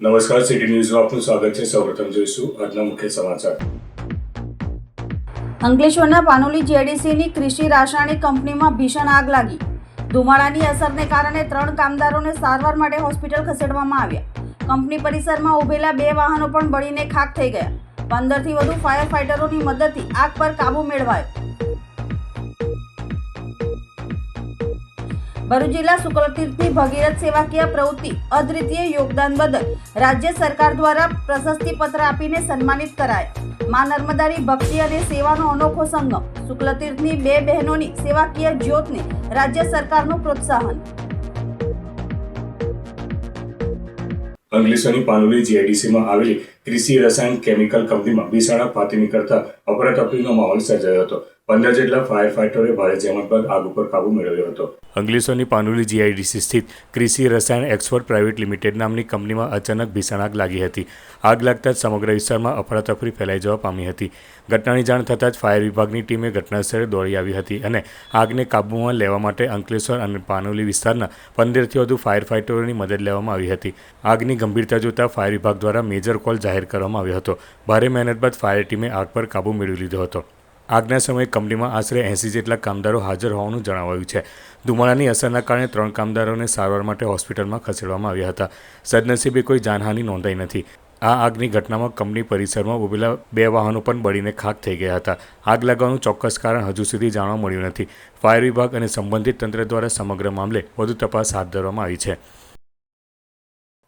નમસ્કાર, સિટી ન્યૂઝમાં આપનું સ્વાગત છે। સૌપ્રથમ જોઈશું આજના મુખ્ય સમાચાર। અંકલેશ્વરના પાનોલી જેડીસીની કૃષિ રાસાયણિક કંપનીમાં ભીષણ આગ લાગી। ધુમાડાની અસરને કારણે 3 કામદારોને સારવાર માટે હોસ્પિટલ ખસેડવામાં આવ્યા। કંપની પરિસરમાં ઉભેલા 2 વાહનો પણ બળીને ખાખ થઈ ગયા। 15થી વધુ ફાયર ફાઇટરોની મદદથી આગ પર કાબૂ મેળવાયો। ભરૂચ જિલ્લા શુક્લતીર્થની ભગીરથ સેવાકીય પ્રવૃત્તિ અદ્વિતીય યોગદાન બદલ રાજ્ય સરકાર દ્વારા પ્રશસ્તિપત્ર આપીને સન્માનિત કરાયા। માં નર્મદાની ભક્તિ અને સેવાનો અનોખો સંગમ, શુક્લતીર્થની 2 બહેનોની સેવાકીય જ્યોતને રાજ્ય સરકારનું પ્રોત્સાહન। અંકલેશ્વરની પાનોલી જીઆઈડીસીમાં આવેલી કૃષિ રસાયણ કેમિકલ કંપનીમાં ભીષણ આગ ફાટી નીકળતા અફરાતફરીનો માહોલ સર્જાયો હતો। 15 જેટલા ફાયર ફાઇટરોએ ભારે જહેમત બાદ આગ ઉપર કાબૂ મેળવ્યો હતો। અંકલેશ્વરની પાનોલી જીઆઈડીસી સ્થિત કૃષિ રસાયણ એક્સપોર્ટ પ્રાઇવેટ લિમિટેડ નામની કંપનીમાં અચાનક ભીષણ આગ લાગી હતી। આગ લાગતા જ સમગ્ર વિસ્તારમાં અફરાતફરી ફેલાઈ જવા પામી હતી। ઘટનાની જાણ થતાં જ ફાયર વિભાગની ટીમે ઘટનાસ્થળે દોડી આવી હતી અને આગને કાબૂમાં લેવા માટે અંકલેશ્વર અને પાનોલી વિસ્તારના 15થી વધુ ફાયર ફાઇટરોની મદદ લેવામાં આવી હતી। આગની ગંભીરતા જોતા ફાયર વિભાગ દ્વારા મેજર કોલ જાહેર કરવામાં આવ્યો હતો। ભારે મહેનત બાદ ફાયર ટીમે આગ પર કાબૂ મેળવી લીધો હતો। આગના સમયે કંપનીમાં આશરે 80 જેટલા કામદારો હાજર હોવાનું જણાવાયું છે। ધુમાડાની અસરના કારણે 3 કામદારોને સારવાર માટે હોસ્પિટલમાં ખસેડવામાં આવ્યા હતા। સદનસીબે કોઈ જાનહાનિ નોંધાઈ નથી। આ આગની ઘટનામાં કંપની પરિસરમાં ઉભેલા 2 વાહનો પણ બળીને ખાખ થઈ ગયા હતા। આગ લાગવાનું ચોક્કસ કારણ હજુ સુધી જાણવા મળ્યું નથી। ફાયર વિભાગ અને સંબંધિત તંત્ર દ્વારા સમગ્ર મામલે વધુ તપાસ હાથ ધરવામાં આવી છે।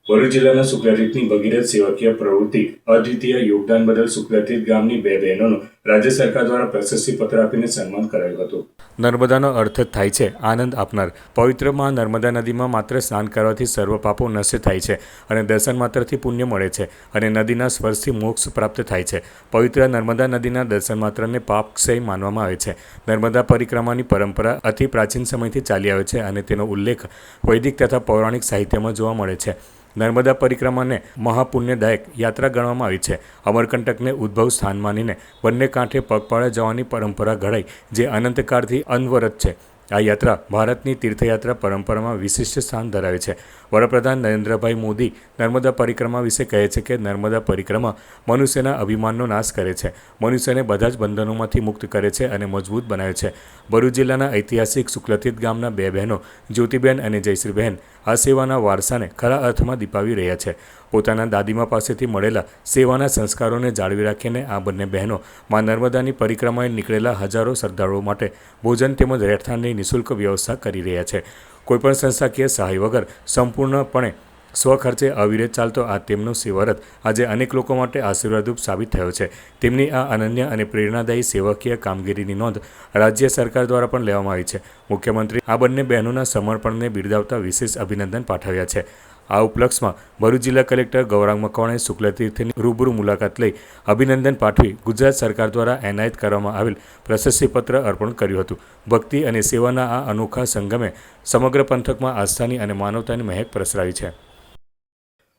ભરૂચ જિલ્લાના શુક્લતીર્થની ભગીરથ સેવાકીય પ્રવૃત્તિ અદ્વિતીય યોગદાન બદલ શુક્લતીર્થ ગામની 2 બહેનોનું રાજ્ય સરકાર દ્વારા પ્રશસ્તિપત્ર આપીને સન્માન કરાયું હતું। નર્મદાનો અર્થ થાય છે આનંદ આપનાર। પવિત્ર માં નર્મદા નદીમાં માત્ર સ્નાન કરવાથી સર્વ પાપો નશ્ય થાય છે અને દર્શન માત્રથી પુણ્ય મળે છે અને નદીના સ્પર્શથી મોક્ષ પ્રાપ્ત થાય છે। પવિત્ર નર્મદા નદીના દર્શન માત્રને પાપ ક્ષય માનવામાં આવે છે। નર્મદા પરિક્રમાની પરંપરા અતિ પ્રાચીન સમયથી ચાલી આવે છે અને તેનો ઉલ્લેખ વૈદિક તથા પૌરાણિક સાહિત્યમાં જોવા મળે છે। નર્મદા પરિક્રમાને મહાપુણ્યદાયક યાત્રા ગણવામાં આવી છે। અમરકંટકને ઉદ્ભવ સ્થાન માનીને બંને કાંઠે પગપાળા જવાની પરંપરા ઘડાઈ જે અનંતકાળથી અનવરત છે। આ યાત્રા ભારતની તીર્થયાત્રા પરંપરામાં વિશિષ્ટ સ્થાન ધરાવે છે। વડાપ્રધાન નરેન્દ્રભાઈ મોદી નર્મદા પરિક્રમા વિશે કહે છે કે નર્મદા પરિક્રમા મનુષ્યના અભિમાનનો નાશ કરે છે, મનુષ્યને બધા જ બંધનોમાંથી મુક્ત કરે છે અને મજબૂત બનાવે છે। ભરૂચ જિલ્લાના ઐતિહાસિક શુક્લતીર્થ ગામના 2 બહેનો જ્યોતિબેન અને જયશ્રીબહેન આ સેવાના વારસાને ખરા અર્થમાં દીપાવી રહ્યા છે। પોતાના દાદીમા પાસેથી મળેલા સેવાના સંસ્કારોને જાળવી રાખીને આ બંને બહેનો માં નર્મદાની પરિક્રમાએ નીકળેલા હજારો શ્રદ્ધાળુઓ માટે ભોજન તેમજ રહેઠાણની નિઃશુલ્ક વ્યવસ્થા કરી રહ્યા છે। કોઈપણ સંસ્થાકીય સહાય વગર સંપૂર્ણપણે સ્વખર્ચે અવિરત ચાલતો આ તેમનો સેવારથ આજે અનેક લોકો માટે આશીર્વાદરૂપ સાબિત થયો છે। તેમની આ અનન્ય અને પ્રેરણાદાયી સેવાકીય કામગીરીની નોંધ રાજ્ય સરકાર દ્વારા પણ લેવામાં આવી છે। મુખ્યમંત્રી આ બંને બહેનોના સમર્પણને બિરદાવતા વિશેષ અભિનંદન પાઠવ્યા છે। આ ઉપલક્ષમાં ભરૂચ જિલ્લા કલેક્ટર ગૌરાંગ મકવાણાએ શુક્લતીર્થની રૂબરૂ મુલાકાત લઈ અભિનંદન પાઠવી ગુજરાત સરકાર દ્વારા એનાયત કરવામાં આવેલ પ્રશસ્તિપત્ર અર્પણ કર્યું હતું। ભક્તિ અને સેવાના આ અનોખા સંગમે સમગ્ર પંથકમાં આસ્થાની અને માનવતાની મહેક પ્રસરાવી છે।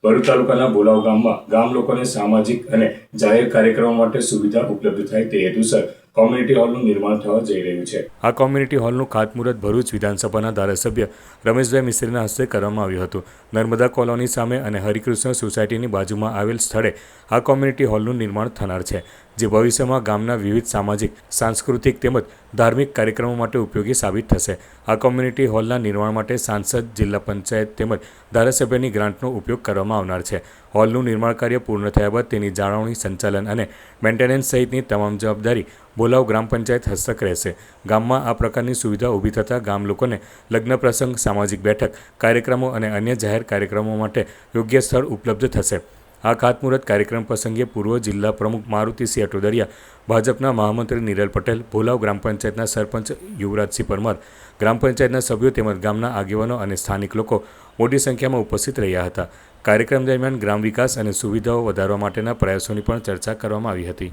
ભરૂચ તાલુકાના બોલાવ ગામમાં ગામ લોકોને સામાજિક અને જાહેર કાર્યક્રમો માટે સુવિધા ઉપલબ્ધ થાય તે હેતુસર કોમ્યુનિટી હોલનું નિર્માણ થવા જઈ રહ્યું છે। આ કોમ્યુનિટી હોલનું ખાતમુહૂર્ત ભરૂચ વિધાનસભાના ધારાસભ્ય રમેશભાઈ મિસ્ત્રીના હસ્તે કરવામાં આવ્યું હતું। નર્મદા કોલોની સામે અને હરિકૃષ્ણ સોસાયટીની બાજુમાં આવેલ સ્થળે આ કોમ્યુનિટી હોલનું નિર્માણ થનાર છે, જે ભવિષ્યમાં ગામના વિવિધ સામાજિક, સાંસ્કૃતિક તેમજ ધાર્મિક કાર્યક્રમો માટે ઉપયોગી સાબિત થશે। આ કોમ્યુનિટી હોલના નિર્માણ માટે સાંસદ, જિલ્લા પંચાયત તેમજ ધારાસભ્યની ગ્રાન્ટનો ઉપયોગ કરવામાં આવનાર છે। હોલનું નિર્માણ કાર્ય પૂર્ણ થયા બાદ તેની જાળવણી, સંચાલન અને મેન્ટેનન્સ સહિતની તમામ જવાબદારી બોલાવ ગ્રામ પંચાયત હસ્તક રહેશે। ગામમાં આ પ્રકારની સુવિધા ઊભી થતાં ગામ લોકોને લગ્ન પ્રસંગ, સામાજિક બેઠક, કાર્યક્રમો અને અન્ય જાહેર કાર્યક્રમો માટે યોગ્ય સ્થળ ઉપલબ્ધ થશે। આ ખાતમુહૂર્ત કાર્યક્રમ પ્રસંગે પૂર્વ જિલ્લા પ્રમુખ મારુતિસિંહ અટોદરિયા, ભાજપના મહામંત્રી નિરલ પટેલ, ભોલાવ ગ્રામ પંચાયતના સરપંચ યુવરાજસિંહ પરમાર, ગ્રામ પંચાયતના સભ્યો તેમજ ગામના આગેવાનો અને સ્થાનિક લોકો મોટી સંખ્યામાં ઉપસ્થિત રહ્યા હતા। કાર્યક્રમ દરમિયાન ગ્રામ વિકાસ અને સુવિધાઓ વધારવા માટેના પ્રયાસોની પણ ચર્ચા કરવામાં આવી હતી।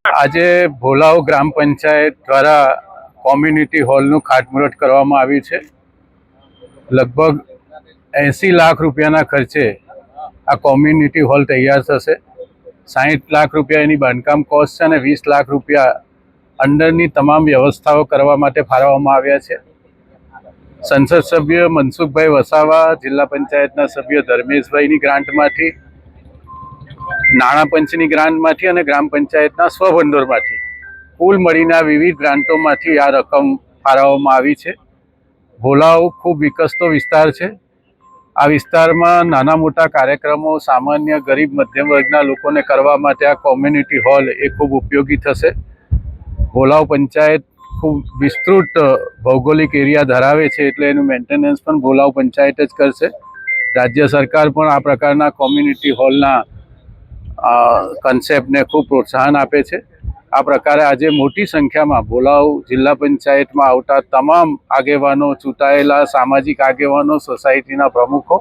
આજે ભોલાવ ગ્રામ પંચાયત દ્વારા કોમ્યુનિટી હોલનું ખાતમુહૂર્ત કરવામાં આવ્યું છે। લગભગ 80 લાખ રૂપિયાના ખર્ચે આ કોમ્યુનિટી હોલ તૈયાર થશે। 60 લાખ રૂપિયા એની બાંધકામ કોસ્ટ છે અને 20 લાખ રૂપિયા અંદરની તમામ વ્યવસ્થાઓ કરવા માટે ફાળવવામાં આવ્યા છે। સંસદ સભ્ય મનસુખભાઈ વસાવા, જિલ્લા પંચાયતના સભ્ય ધર્મેશભાઈની ગ્રાન્ટમાંથી નાણાં પંચની ગ્રાન્ટમાંથી અને ગ્રામ પંચાયતના સ્વભંડોળમાંથી કુલ મળીને આ વિવિધ ગ્રાન્ટોમાંથી આ રકમ ફાળવવામાં આવી છે. ભોલાવ ખૂબ વિકસતો વિસ્તાર છે. આ વિસ્તારમાં નાના મોટા કાર્યક્રમો સામાન્ય ગરીબ મધ્યમ વર્ગના લોકોને કરવા માટે આ કોમ્યુનિટી હોલ એ ખૂબ ઉપયોગી થશે. ભોલાવ પંચાયત ખૂબ વિસ્તૃત ભૌગોલિક એરિયા ધરાવે છે, એટલે એનું મેન્ટેનન્સ પણ ભોલાવ પંચાયત જ કરશે. રાજ્ય સરકાર પણ આ પ્રકારના કોમ્યુનિટી હોલના કન્સેપ્ટને ખૂબ પ્રોત્સાહન આપે છે. આ પ્રકારે આજે મોટી સંખ્યામાં ભોલાવ જિલ્લા પંચાયતમાં આવતા તમામ આગેવાનો, ચૂંટાયેલા સામાજિક આગેવાનો, સોસાયટીના પ્રમુખો,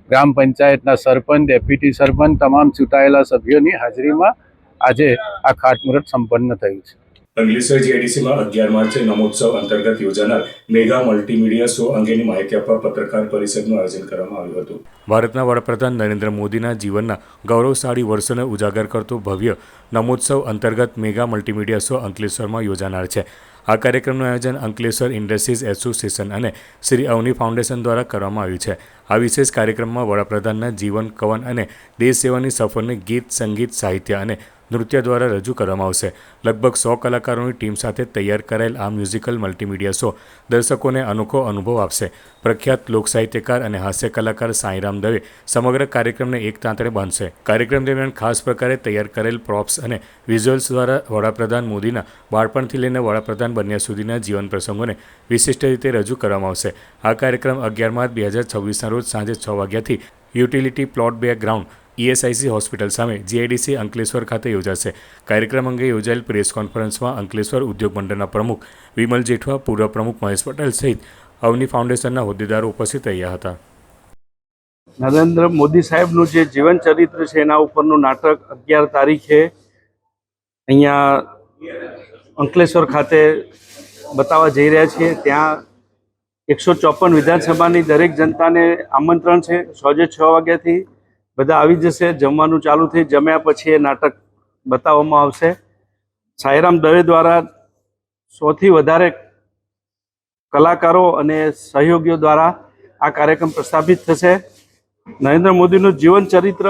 ગ્રામ પંચાયતના સરપંચ, ડેપ્યુટી સરપંચ, તમામ ચૂંટાયેલા સભ્યોની હાજરીમાં આજે આ ખાતમુહૂર્ત સંપન્ન થયું છે. અંકલેશ્વર જીઆઈડીસીમાં 11 માર્ચે નમોત્સવ અંતર્ગત યોજાનાર મેગા મલ્ટીમીડિયા શો અંગેની માહિતી આપવા પત્રકાર પરિષદનું આયોજન કરવામાં આવ્યું હતું. ભારતના વડાપ્રધાન નરેન્દ્ર મોદીના જીવનના ગૌરવશાળી વર્ષોને ઉજાગર કરતો ભવ્ય નમોત્સવ અંતર્ગત મેગા મલ્ટીમીડિયા શો અંકલેશ્વરમાં યોજાનાર છે. આ કાર્યક્રમનું આયોજન અંકલેશ્વર ઇન્ડસ્ટ્રીઝ એસોસિએશન અને શ્રી અવની ફાઉન્ડેશન દ્વારા કરવામાં આવ્યું છે. આ વિશેષ કાર્યક્રમમાં વડાપ્રધાનના જીવન, કવન અને દેશ સેવાની સફરને ગીત, સંગીત, સાહિત્ય અને નૃત્ય દ્વારા રજૂ કરવામાં આવશે. લગભગ 100 કલાકારોની ટીમ સાથે તૈયાર કરાયેલ આ મ્યુઝિકલ મલ્ટીમીડિયા શો દર્શકોને અનોખો અનુભવ આપશે. પ્રખ્યાત લોકસાહિત્યકાર અને હાસ્ય કલાકાર સાંઈરામ દવે સમગ્ર કાર્યક્રમને એક તાંતણે બાંધશે. કાર્યક્રમ દરમિયાન ખાસ પ્રકારે તૈયાર કરેલ પ્રોપ્સ અને વિઝ્યુઅલ્સ દ્વારા વડાપ્રધાન મોદીના બાળપણથી લઈને વડાપ્રધાન બન્યા સુધીના જીવન પ્રસંગોને વિશિષ્ટ રીતે રજૂ કરવામાં આવશે. આ કાર્યક્રમ 11 માર્ચ 2026ના રોજ સાંજે 6 વાગ્યાથી utility plot 2 ground ESIC hospital સામે જીઆઈડીસી અંકલેશ્વર ખાતે યોજાશે. કાર્યક્રમ અંગે યોજાયેલ પ્રેસ કોન્ફરન્સમાં અંકલેશ્વર ઉદ્યોગ મંડળના પ્રમુખ વિમલ જેઠવા, પૂર્વ પ્રમુખ મહેશ પટેલ સહિત અવની ફાઉન્ડેશનના હોદ્દેદારો ઉપસ્થિત રહ્યા હતા. નરેન્દ્ર મોદી સાહેબનું જે જીવન ચરિત્ર છે એના ઉપરનું નાટક 11 તારીખે અહીંયા અંકલેશ્વર ખાતે બતાવવા જઈ રહ્યા છીએ. ત્યાં 154 વિધાનસભાની દરેક જનતાને આમંત્રણ છે. સાંજે 6 વાગ્યાથી બધા આવી જશે. જમવાનું ચાલુ થઈ જમ્યા પછી એ નાટક બતાવવામાં આવશે. સાંઈરામ દવે દ્વારા 100થી વધારે કલાકારો અને સહયોગીઓ દ્વારા આ કાર્યક્રમ પ્રસ્થાપિત થશે. નરેન્દ્ર મોદીનું જીવન ચરિત્ર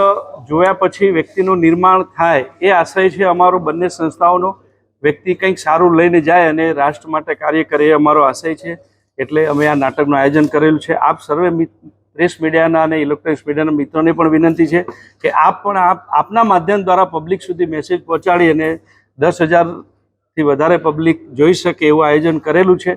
જોયા પછી વ્યક્તિનું નિર્માણ થાય એ આશય છે અમારો. બંને સંસ્થાઓનો વ્યક્તિ કંઈક સારું લઈને જાય અને રાષ્ટ્ર માટે કાર્ય કરે એ અમારો આશય છે. એટલે અમે આ નાટકનું આયોજન કરેલું છે. આપ સર્વે પ્રેસ મીડિયાના અને ઇલેક્ટ્રોનિક્સ મીડિયાના મિત્રોને પણ વિનંતી છે કે આપ પણ આપના માધ્યમ દ્વારા પબ્લિક સુધી મેસેજ પહોંચાડી અને 10,000થી વધારે પબ્લિક જોઈ શકે એવું આયોજન કરેલું છે.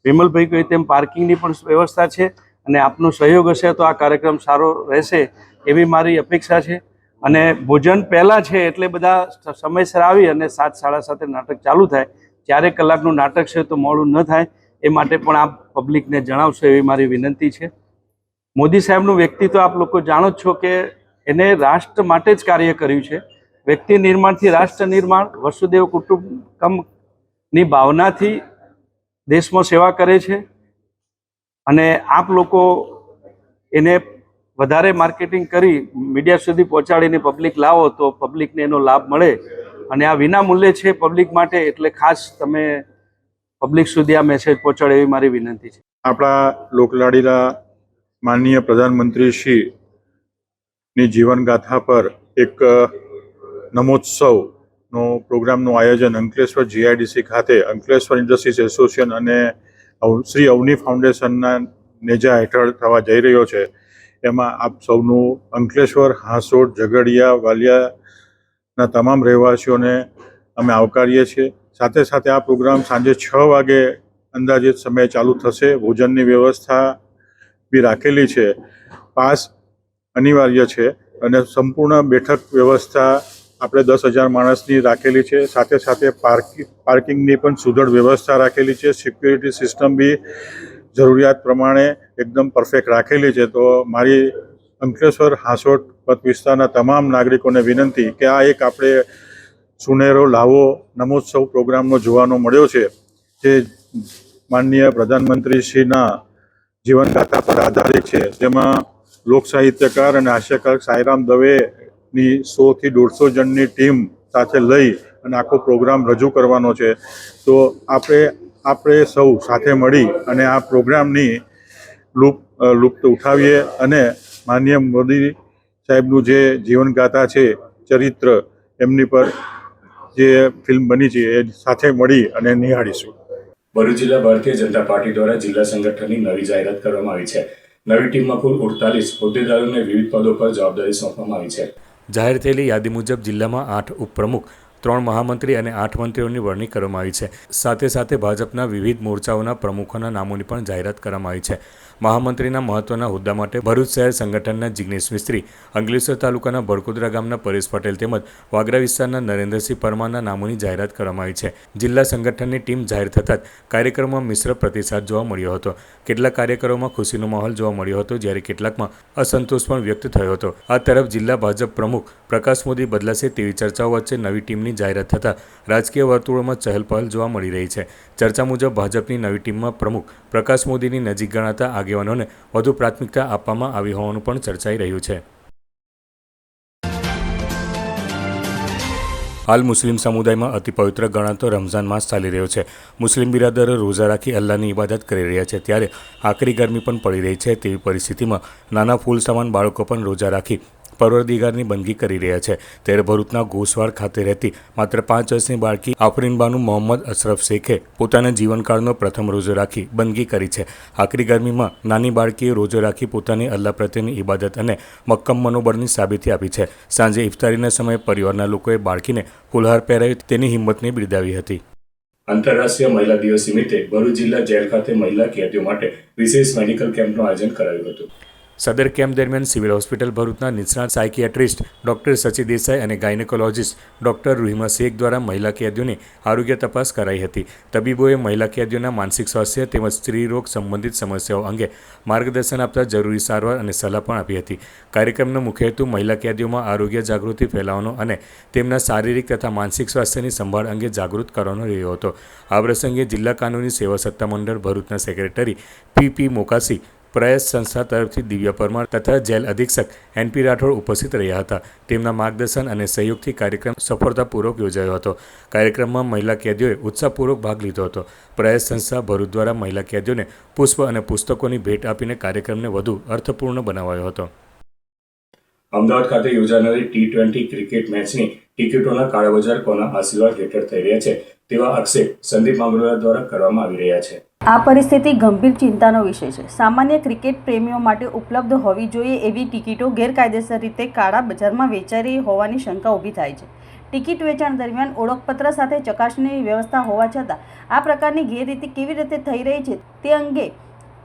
વિમલભાઈ કહે તેમ પાર્કિંગની પણ વ્યવસ્થા છે અને આપનો સહયોગ હશે તો આ કાર્યક્રમ સારો રહેશે એવી મારી અપેક્ષા છે. અને ભોજન પહેલાં છે એટલે બધા સમયસર આવી અને 7, 7:30 નાટક ચાલુ થાય. 4 કલાકનું નાટક છે તો મોડું ન થાય એ માટે પણ આપ પબ્લિકને જણાવશો એવી મારી વિનંતી છે. મોદી સાહેબનું વ્યક્તિત્વ આપ લોકો જાણો જ છો કે એને રાષ્ટ્ર માટે જ કાર્ય કર્યું છે. વ્યક્તિ નિર્માણથી રાષ્ટ્ર નિર્માણ, વસુદેવ કુટુંબકમની ભાવનાથી દેશમાં સેવા કરે છે. અને આપ લોકો એને વધારે માર્કેટિંગ કરી મીડિયા સુધી પહોંચાડીને પબ્લિક લાવો તો પબ્લિકને એનો લાભ મળે. અને આ વિના મૂલ્યે છે પબ્લિક માટે, એટલે ખાસ તમે પબ્લિક સુધી આ મેસેજ પહોંચાડે એવી મારી વિનંતી છે. આપણા લોકલાડીલા માનનીય પ્રધાનમંત્રી શ્રીની જીવનગાથા પર એક નમોત્સવનો પ્રોગ્રામનું આયોજન અંકલેશ્વર જીઆઈડીસી ખાતે અંકલેશ્વર ઇન્ડસ્ટ્રીઝ એસોસિએશન અને શ્રી અવની ફાઉન્ડેશનના નેજા હેઠળ થવા જઈ રહ્યો છે. એમાં આપ સૌનું અંકલેશ્વર, હાંસોડ, ઝઘડિયા, વાલિયાના તમામ રહેવાસીઓને અમે આવકારીએ છીએ. સાથે સાથે આ પ્રોગ્રામ સાંજે 6 વાગે અંદાજિત સમયે ચાલુ થશે. ભોજનની વ્યવસ્થા બી રાખેલી છે. પાસ અનિવાર્ય છે અને સંપૂર્ણ બેઠક વ્યવસ્થા આપણે 10,000 માણસની રાખેલી છે. સાથે સાથે પાર્કિંગની પણ સુદૃઢ વ્યવસ્થા રાખેલી છે. સિક્યુરિટી સિસ્ટમ બી જરૂરિયાત પ્રમાણે એકદમ પરફેક્ટ રાખેલી છે. તો મારી અંકલેશ્વર, હાંસોડ પથ વિસ્તારના તમામ નાગરિકોને વિનંતી કે આ એક આપણે સુનેરો લાવો નમોત્સવ પ્રોગ્રામનો જોવાનો મળ્યો છે જે માનનીય પ્રધાનમંત્રીશ્રીના જીવનગાથા પર આધારિત છે. જેમાં લોક સાહિત્યકાર અને હાસ્યકાર સાંઈરામ દવેની 100થી 150 જણની ટીમ સાથે લઈ અને આખો પ્રોગ્રામ રજૂ કરવાનો છે. તો આપણે સૌ સાથે મળી અને આ પ્રોગ્રામની લુપ્ત ઉઠાવીએ અને માનનીય મોદી સાહેબનું જે જીવનગાથા છે ચરિત્ર એમની પર જે ફિલ્મ બની છે એ સાથે મળી અને નિહાળીશું. ભરૂચ જિલ્લા ભારતીય જનતા પાર્ટી દ્વારા જિલ્લા સંગઠનની નવી જાહેરાત કરવામાં આવી છે. નવી ટીમમાં કુલ 48 હોદ્દેદારોને વિવિધ પદો પર જવાબદારી સોંપવામાં આવી છે. જાહેર થયેલી યાદી મુજબ જિલ્લામાં 8 ઉપપ્રમુખ, 3 મહામંત્રી અને 8 મંત્રીઓની વરણી કરવામાં આવી છે. સાથે સાથે ભાજપના વિવિધ મોરચાઓના પ્રમુખોના નામોની પણ જાહેરાત કરવામાં આવી છે. મહામંત્રીના મહત્વના હોદ્દા માટે ભરૂચ શહેર સંગઠનના જિગ્નેશ મિસ્ત્રી, અંકલેશ્વર તાલુકાના ભડકોદરા ગામના પરેશ પટેલ તેમજ વાગરા વિસ્તારના નરેન્દ્રસિંહ પરમારના નામોની જાહેરાત કરવામાં આવી છે. જિલ્લા સંગઠનની ટીમ જાહેર થતાં જ કાર્યક્રમમાં મિશ્ર પ્રતિસાદ જોવા મળ્યો હતો. કેટલાક કાર્યકરોમાં ખુશીનો માહોલ જોવા મળ્યો હતો, જ્યારે કેટલાકમાં અસંતોષ પણ વ્યક્ત થયો હતો. આ તરફ જિલ્લા ભાજપ પ્રમુખ પ્રકાશ મોદી બદલાશે તેવી ચર્ચાઓ વચ્ચે નવી ટીમની જાહેરાત થતાં રાજકીય વર્તુળોમાં ચહલપહલ જોવા મળી રહી છે. ચર્ચા મુજબ ભાજપની નવી ટીમમાં પ્રમુખ પ્રકાશ મોદીની નજીક ગણાતા આગેવાનોને વધુ પ્રાથમિકતા આપવામાં આવી હોવાનું પણ ચર્ચાઈ રહ્યું છે. હાલ મુસ્લિમ સમુદાયમાં અતિ પવિત્ર ગણાતો રમઝાન માસ ચાલી રહ્યો છે. મુસ્લિમ બિરાદરો રોઝા રાખી અલ્લાહની ઇબાદત કરી રહ્યા છે, ત્યારે આકરી ગરમી પણ પડી રહી છે. તેવી પરિસ્થિતિમાં નાના ફૂલ સમાન બાળકો પણ રોજા રાખી પરવરદિગારની બંદગી કરી રહ્યા છે. ત્યારે ભરૂચના ગોસવાડ ખાતે રહેતી માત્ર 5 વર્ષની બાળકી આફરીનબાનુ મોહમ્મદ અશરફ શેખે પોતાના જીવનકાળનો પ્રથમ રોજો રાખી બંદગી કરી છે. આકરી ગરમીમાં નાની બાળકીએ રોજો રાખી પોતાની અલ્લાહ પ્રત્યેની ઇબાદત અને મક્કમ મનોબળની સાબિતી આપી છે. સાંજે ઇફતારીના સમયે પરિવારના લોકોએ બાળકીને ફુલહાર પહેરાવી તેની હિંમતને બિરદાવી હતી. આંતરરાષ્ટ્રીય મહિલા દિવસ નિમિત્તે ભરૂચ જિલ્લા જેલ ખાતે મહિલા કેદીઓ માટે વિશેષ મેડિકલ કેમ્પનું આયોજન કરાયું હતું. સદર કેમ્પ દરમિયાન સિવિલ હોસ્પિટલ ભરૂચના નિષ્ણાત સાયકિયાટ્રિસ્ટ ડોક્ટર સચી દેસાઈ અને ગાયનેકોલોજીસ્ટ ડોક્ટર રૂહિમા શેખ દ્વારા મહિલા કેદીઓની આરોગ્ય તપાસ કરાઈ હતી. તબીબોએ મહિલા કેદીઓના માનસિક સ્વાસ્થ્ય તેમજ સ્ત્રી રોગ સંબંધિત સમસ્યાઓ અંગે માર્ગદર્શન આપતા જરૂરી સારવાર અને સલાહ પણ આપી હતી. કાર્યક્રમનો મુખ્ય હેતુ મહિલા કેદીઓમાં આરોગ્ય જાગૃતિ ફેલાવવાનો અને તેમના શારીરિક તથા માનસિક સ્વાસ્થ્યની સંભાળ અંગે જાગૃત કરવાનો રહ્યો હતો. આ પ્રસંગે જિલ્લા કાનૂની સેવા સત્તામંડળ ભરૂચના સેક્રેટરી પી મોકાસી, પ્રયાસ સંસ્થા તરફથી દિવ્યા પરમાર તથા જેલ અધિક્ષક NP રાઠોડ ઉપસ્થિત રહ્યા હતા. તેમના માર્ગદર્શન અને સહયોગથી કાર્યક્રમ સફળતાપૂર્વક યોજાયો હતો. કાર્યક્રમમાં મહિલા કેદીઓએ ઉત્સાહપૂર્વક ભાગ લીધો હતો. પ્રયાસ સંસ્થા ભરૂચ દ્વારા મહિલા કેદીઓને પુષ્પ અને પુસ્તકોની ભેટ આપીને કાર્યક્રમને વધુ અર્થપૂર્ણ બનાવાયો હતો. અમદાવાદ ખાતે યોજાનારી T20 ક્રિકેટ મેચની ટિકિટોના કાળાબજાર કોના આશીર્વાદ હેઠળ થઈ રહ્યા છે તેવા આક્ષેપ સંદીપ માંગરોળા દ્વારા કરવામાં આવી રહ્યા છે. આ પરિસ્થિતિ ગંભીર ચિંતાનો વિષય છે. સામાન્ય ક્રિકેટ પ્રેમીઓ માટે ઉપલબ્ધ હોવી જોઈએ એવી ટિકિટો ગેરકાયદેસર રીતે કાળા બજારમાં વેચાઈ રહી હોવાની શંકા ઊભી થાય છે. ટિકિટ વેચાણ દરમિયાન ઓળખપત્ર સાથે ચકાસણીની વ્યવસ્થા હોવા છતાં આ પ્રકારની ગેરરીતિ કેવી રીતે થઈ રહી છે તે અંગે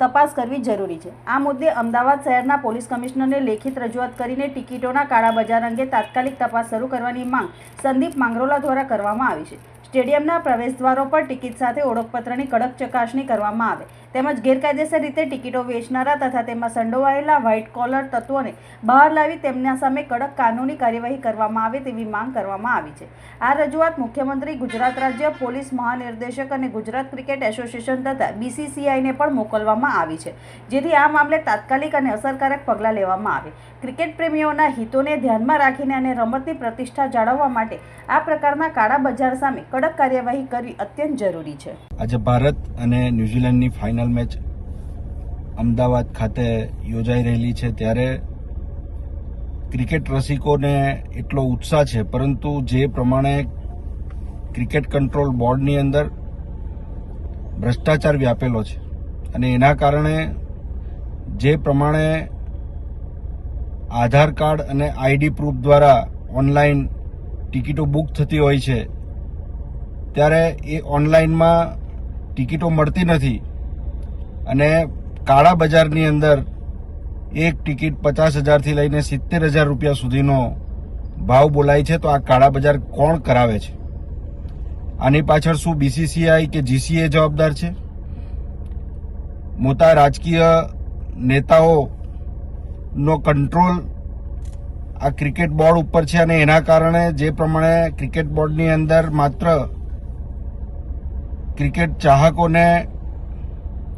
તપાસ કરવી જરૂરી છે. આ મુદ્દે અમદાવાદ શહેરના પોલીસ કમિશનરને લેખિત રજૂઆત કરીને ટિકિટોના કાળા બજાર અંગે તાત્કાલિક તપાસ શરૂ કરવાની માંગ સંદીપ માંગરોળા દ્વારા કરવામાં આવી છે. સ્ટેડિયમના પ્રવેશદ્વારો પર ટિકિટ સાથે ઓળખપત્રની કડક ચકાસણી કરવામાં આવે તેમજ ગેરકાયદેસર રીતે ટિકિટો વેચનારા તથા તેમાં સંડોવાયેલા વ્હાઇટ કોલર તત્વોને બહાર લાવી તેમના સામે કડક કાનૂની કાર્યવાહી કરવામાં આવે તેવી માંગ કરવામાં આવી છે. આ રજૂઆત મુખ્યમંત્રી, ગુજરાત રાજ્ય પોલીસ મહાનિર્દેશક અને ગુજરાત ક્રિકેટ એસોસિએશન તથા BCCIને પણ મોકલવામાં આવી છે, જેથી આ મામલે તાત્કાલિક અને અસરકારક પગલાં લેવામાં આવે. ક્રિકેટ પ્રેમીઓના હિતોને ધ્યાનમાં રાખીને અને રમતની પ્રતિષ્ઠા જાળવવા માટે આ પ્રકારના કાળા બજાર સામે કડક કાર્યવાહી કરવી અત્યંત જરૂરી છે. આજે ભારત અને ન્યૂઝીલેન્ડની ફાઇનલ મેચ અમદાવાદ ખાતે યોજાઈ રહેલી છે, ત્યારે ક્રિકેટ રસિકોને એટલો ઉત્સાહ છે, પરંતુ જે પ્રમાણે ક્રિકેટ કંટ્રોલ બોર્ડની અંદર ભ્રષ્ટાચાર વ્યાપેલો છે અને એના કારણે જે પ્રમાણે આધાર કાર્ડ અને ID પ્રૂફ દ્વારા ઓનલાઈન ટિકિટો બુક થતી હોય છે, ત્યારે એ ઓનલાઈનમાં ટિકિટો મળતી નથી અને કાળા બજારની અંદર એક ટિકિટ 50,000થી લઈને 70,000 રૂપિયા સુધીનો ભાવ બોલાય છે. તો આ કાળા બજાર કોણ કરાવે છે? આની પાછળ શું BCCI કે GCA જવાબદાર છે? મોટા રાજકીય નેતાઓનો કંટ્રોલ આ ક્રિકેટ બોર્ડ ઉપર છે અને એના કારણે જે પ્રમાણે ક્રિકેટ બોર્ડની અંદર માત્ર ક્રિકેટ ચાહકોને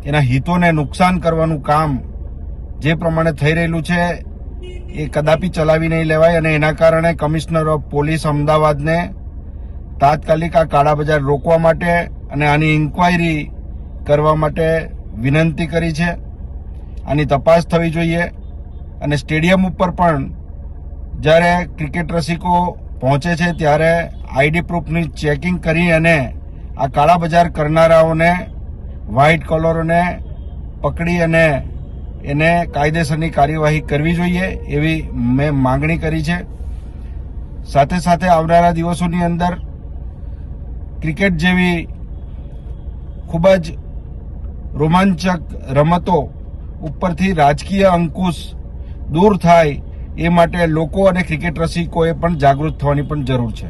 એના હિતોને નુકસાન કરવાનું કામ જે પ્રમાણે થઈ રહેલું છે એ કદાપી ચલાવી નહીં લેવાય અને એના કારણે કમિશનર ઓફ પોલીસ અમદાવાદને તાત્કાલિક આ કાળા બજાર રોકવા માટે અને આની ઇન્ક્વાયરી કરવા માટે વિનંતી કરી છે. આની તપાસ થવી જોઈએ અને સ્ટેડિયમ ઉપર પણ જ્યારે ક્રિકેટ રસિકો પહોંચે છે ત્યારે આઈડી પ્રૂફની ચેકિંગ કરી અને આ કાળા બજાર કરનારાઓને, વ્હાઇટ કોલરોને પકડી અને એને કાયદેસરની કાર્યવાહી કરવી જોઈએ એવી મેં માંગણી કરી છે. સાથે સાથે આવનારા દિવસોની અંદર ક્રિકેટ જેવી ખૂબ જ રોમાંચક રમતો ઉપરથી રાજકીય અંકુશ દૂર થાય એ માટે લોકો અને ક્રિકેટ રસિકોએ પણ જાગૃત થવાની પણ જરૂર છે.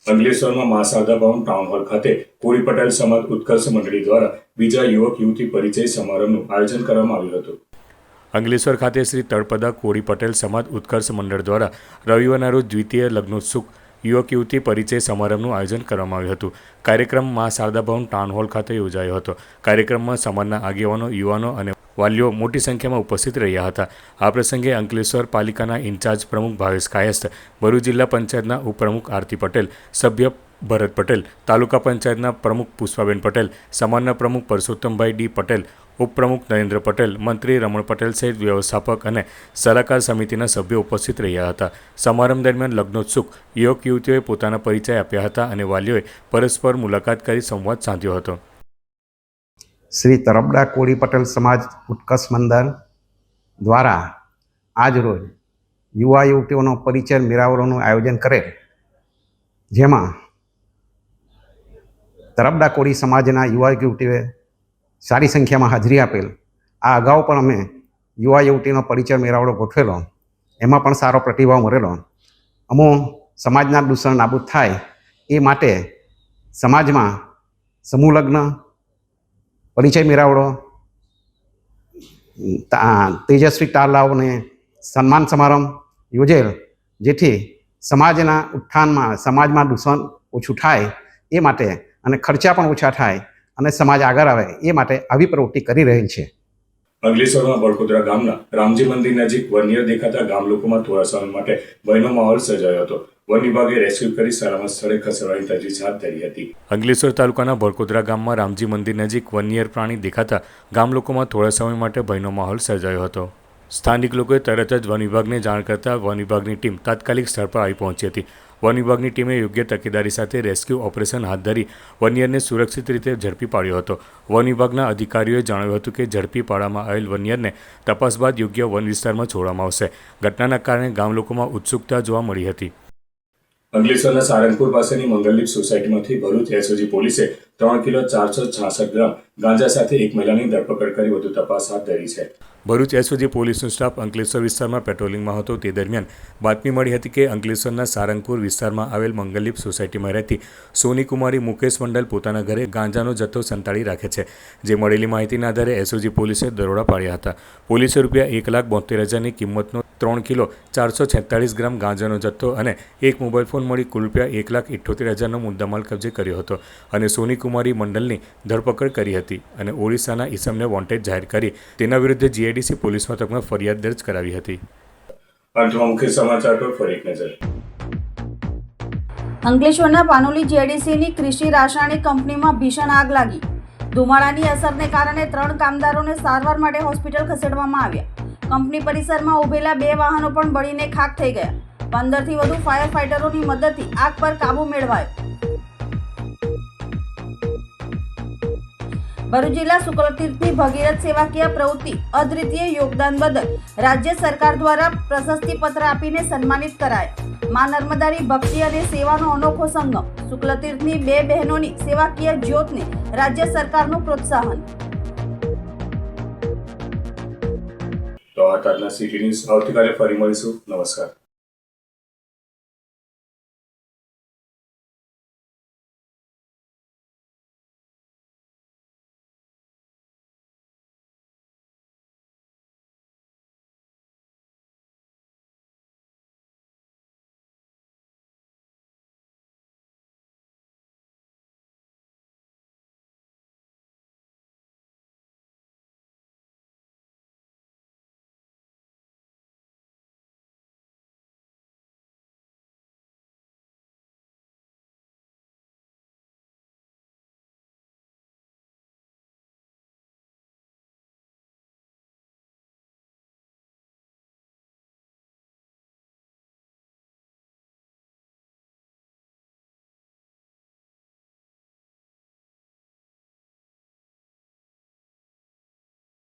અંકલેશ્વરમાં મા શારદા ભવન ટાઉન હોલ ખાતે કોળી પટેલ સમાજ ઉત્કર્ષ મંડળી દ્વારા બીજા યુવક યુવતી પરિચય સમારંભનું આયોજન કરવામાં આવ્યું હતું. અંકલેશ્વર ખાતે શ્રી તળપદા કોળી પટેલ સમાજ ઉત્કર્ષ મંડળ દ્વારા રવિવારના રોજ દ્વિતીય લગ્નોત્સુક યુવક યુવતી પરિચય સમારંભનું આયોજન કરવામાં આવ્યું હતું. કાર્યક્રમ મા શારદા ભવન ટાઉન હોલ ખાતે યોજાયો હતો. કાર્યક્રમમાં સમાજના આગેવાનો, યુવાનો અને વાલીઓ મોટી સંખ્યામાં ઉપસ્થિત રહ્યા હતા. આ પ્રસંગે અંકલેશ્વર પાલિકાના ઇન્ચાર્જ પ્રમુખ ભાવેશ કાયસ્થ, ભરૂચ જિલ્લા પંચાયતના ઉપપ્રમુખ આરતી પટેલ, સભ્ય ભરત પટેલ, તાલુકા પંચાયતના પ્રમુખ પુષ્પાબેન પટેલ, સમાજના પ્રમુખ પરસોત્તમભાઈ ડી પટેલ, ઉપપ્રમુખ નરેન્દ્ર પટેલ, મંત્રી રમણ પટેલ સહિત વ્યવસ્થાપક અને સલાહકાર સમિતિના સભ્યો ઉપસ્થિત રહ્યા હતા. સમારંભ દરમિયાન લગ્નોત્સુક યુવક યુવતીઓએ પોતાના પરિચય આપ્યા હતા અને વાલીઓએ પરસ્પર મુલાકાત કરી સંવાદ સાધ્યો હતો. શ્રી તરબડા કોળી પટેલ સમાજ ઉત્કર્ષ મંડળ દ્વારા આજરોજ યુવા યુવતીઓનો પરિચય મેળાવડાનું આયોજન કરેલ, જેમાં તરબડા કોળી સમાજના યુવા યુવતીઓએ સારી સંખ્યામાં હાજરી આપેલ. આ અગાઉ પણ અમે યુવા યુવતીનો પરિચય મેળાવડો ગોઠવેલો, એમાં પણ સારો પ્રતિભાવ મળેલો. અમો સમાજના દૂષણ નાબૂદ થાય એ માટે સમાજમાં સમૂહ લગ્ન, પરિચય મેળાવડો, તેજસ્વી તાલાઓને સન્માન સમારંભ યોજેલ, જેથી સમાજના ઉત્થાનમાં, સમાજમાં દૂષણ ઓછું થાય એ માટે અને ખર્ચા પણ ઓછા થાય અને સમાજ આગળ આવે એ માટે આવી પ્રવૃત્તિ કરી રહેલ છે. અંકલેશ્વરમાં બળકોદરા ગામના રામજી મંદિર નજીક વન્ય દેખાતા ગામ લોકોમાં થોડા સમય માટે ભયનો માહોલ સર્જાયો હતો. વન વિભાગે રેસ્ક્યુ કરી સલામત સ્થળે ખસેડવાની તજવીજ હાથ ધરી હતી. અંકલેશ્વર તાલુકાના બળકોદરા ગામમાં રામજી મંદિર નજીક વન્ય પ્રાણી દેખાતા ગામ લોકોમાં થોડા સમય માટે ભયનો માહોલ સર્જાયો હતો. સ્થાનિક લોકોએ તરત જ વન વિભાગને જાણ કરતા વન વિભાગની ટીમ તાત્કાલિક સ્થળ પર આવી પહોંચી હતી. વન વિભાગની ટીમે યોગ્ય તકેદારી સાથે રેસ્ક્યુ ઓપરેશન હાથ ધરી વન્યરને સુરક્ષિત રીતે ઝડપી પાડ્યો હતો. વન વિભાગના અધિકારીઓએ જણાવ્યું હતું કે ઝડપી પાડવામાં આવેલ વન્યરને તપાસ બાદ યોગ્ય વન વિસ્તારમાં છોડવામાં આવશે. ઘટનાના કારણે ગામ લોકોમાં ઉત્સુકતા જોવા મળી હતી. અંકલેશ્વરના સારંગપુર પાસેની મંગલદીપ સોસાયટીમાંથી ભરૂચ એસઓજી પોલીસે 3 કિલો 466 ગ્રામ ગાંજા સાથે એક મહિલાની ધરપકડ કરી વધુ તપાસ હાથ ધરી છે. ભરૂચ એસઓજી પોલીસનો સ્ટાફ અંકલેશ્વર વિસ્તારમાં પેટ્રોલિંગમાં હતો. તે દરમિયાન બાતમી મળી હતી કે અંકલેશ્વરના સારંગપુર વિસ્તારમાં આવેલ મંગલદીપ સોસાયટીમાં રહેતી સોનીકુમારી મુકેશ મંડલ પોતાના ઘરે ગાંજાનો જથ્થો સંતાડી રાખે છે. જે મળેલી માહિતીના આધારે એસઓજી પોલીસે દરોડા પાડ્યા હતા. પોલીસે રૂપિયા 1,72,000ની કિંમતનો 3 કિલો 446 ગ્રામ ગાંજાનો જથ્થો અને એક મોબાઈલ ફોન મળી કુલ રૂપિયા 1,78,000નો મુદ્દામાલ કબજે કર્યો હતો અને સોનીકુમારી મંડલની ધરપકડ કરી હતી અને ઓડિશાના ઈસમને વોન્ટેડ જાહેર કરી તેના વિરુદ્ધ જીઆઈડીસી પોલીસ મથકમાં ફરિયાદ દર્જ કરાવી હતી. અંતમાં મુખ્ય સમાચાર પર ફરી એક નજર. અંકલેશ્વરના પાનોલી જેડીસીની કૃષિ રાસાયણિક કંપનીમાં ભીષણ આગ લાગી. ધુમાડાની અસરને કારણે 3 કામદારોને સારવાર માટે હોસ્પિટલ ખસેડવામાં આવ્યા. કંપની પરિસરમાં ઉભેલા 2 વાહનો પણ બળીને ખાખ થઈ ગયા. 15થી વધુ ફાયર ફાઇટરોની મદદથી આગ પર કાબુ મેળવાયો. ભરૂચ જિલ્લા શુક્લતીર્થની ભગીરથ સેવાકીય પ્રવૃત્તિ અદ્વિતીય યોગદાન બદલ રાજ્ય સરકાર દ્વારા પ્રશસ્તિપત્ર આપીને સન્માનિત કરાયા. મા નર્મદાની ભક્તિ અને સેવાનો અનોખો સંગમ. શુક્લતીર્થની 2 બહેનોની સેવાકીય જ્યોતને રાજ્ય સરકારનું પ્રોત્સાહન. તો આ આજના સિટી ન્યૂઝ. આવતીકાલે ફરી મળીશું. નમસ્કાર.